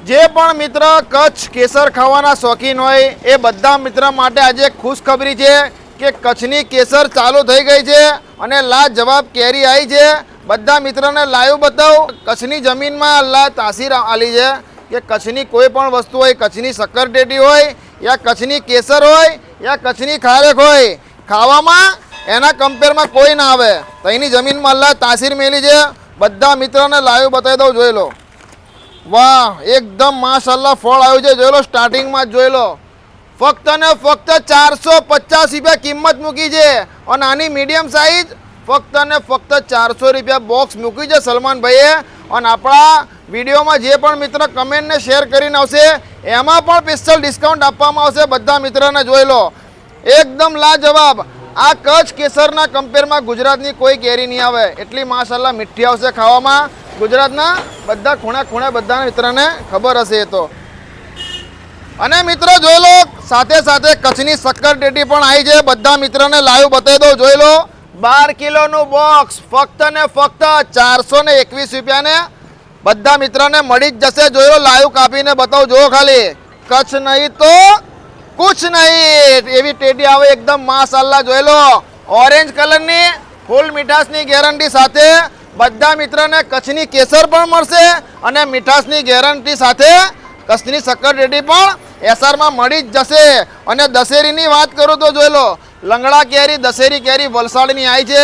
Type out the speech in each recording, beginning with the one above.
જે પણ મિત્ર કચ્છ કેસર ખાવાના શોખીન હોય એ બધા મિત્ર માટે આજે ખુશખબરી છે કે કચ્છની કેસર ચાલુ થઈ ગઈ છે અને લાજવાબ કેરી આવી છે। બધા મિત્રોને લાઈવ બતાવું, કચ્છની જમીનમાં અલ્લાહ તાસીર આલી છે કે કચ્છની કોઈ પણ વસ્તુ હોય, કચ્છની શક્કરટેટી હોય યા કચ્છની કેસર હોય યા કચ્છની ખારેક હોય, ખાવામાં એના કમ્પેરમાં કોઈ ના આવે। તો એની જમીનમાં અલ્લાહ તાસીર મેલી છે। બધા મિત્રોને લાઈવ બતાવી દઉં, જોઈ લો। વાહ, એકદમ માશાલ્લાહ ફળ આવ્યું છે, જોઈ લો। સ્ટાર્ટિંગમાં જ જોઈ લો, ફક્ત ને ફક્ત 450 રૂપિયા કિંમત મૂકી છે અને આની મીડિયમ સાઈઝ ફક્ત ને ફક્ત 400 રૂપિયા બોક્સ મૂકી છે સલમાનભાઈએ। અને આપણા વિડીયોમાં જે પણ મિત્ર કમેન્ટ ને શેર કરીને આવશે એમાં પણ સ્પેશિયલ ડિસ્કાઉન્ટ આપવામાં આવશે। બધા મિત્રોને જોઈ લો, એકદમ લાજવાબ। આ કચ્છ કેસરના કમ્પેરમાં ગુજરાતની કોઈ કેરી નહીં આવે, એટલી માશાલ્લાહ મીઠી આવશે ખાવામાં। ગુજરાતના બધા ખૂણે ખૂણે બધા મિત્રોને ખબર હશે એ તો। અને મિત્રો જોઈ લો, સાથે સાથે કચ્છની શક્કરટેટી પણ આવી છે। બધા મિત્રોને લાઈવ બતાવી દો, જોઈ લો। 12 કિલોનું બોક્સ ફક્ત ને ફક્ત 421 રૂપિયાને બધા મિત્રોને મળી જ જશે। જોઈ લો, લાઈવ કાપીને બતાવું, જો ખાલી કચ્છ નહીં તો કુછ નહીં એવી ટેટી આવે, એકદમ માશાલ્લાહ। જોઈ લો, ઓરેન્જ કલરની ફૂલ મીઠાશની ગેરંટી સાથે બધા મિત્રોને કચ્છની કેસર પણ મળશે અને મીઠાશની ગેરંટી સાથે કચ્છની શક્કરટેટી પણ એસઆરમાં મળી જ જશે। અને દશેરીની વાત કરું તો જોઈ લો, લંગડા કેરી દશેરી કેરી વલસાડની આવી છે,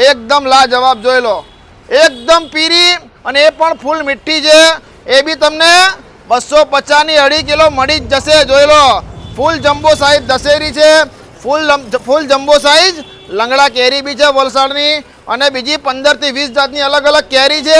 એકદમ લાજવાબ। જોઈ લો, એકદમ પીરી અને એ પણ ફૂલ મીઠી છે। એ બી તમને 250ની 2.5 કિલો મળી જ જશે। જોઈ લો, ફૂલ જમ્બો સાઈઝ દશેરી છે, ફૂલ જમ્બો સાઈઝ લંગડા કેરી બી છે વલસાડની, અને બીજી 15 થી 20 જાતની અલગ અલગ કેરી છે।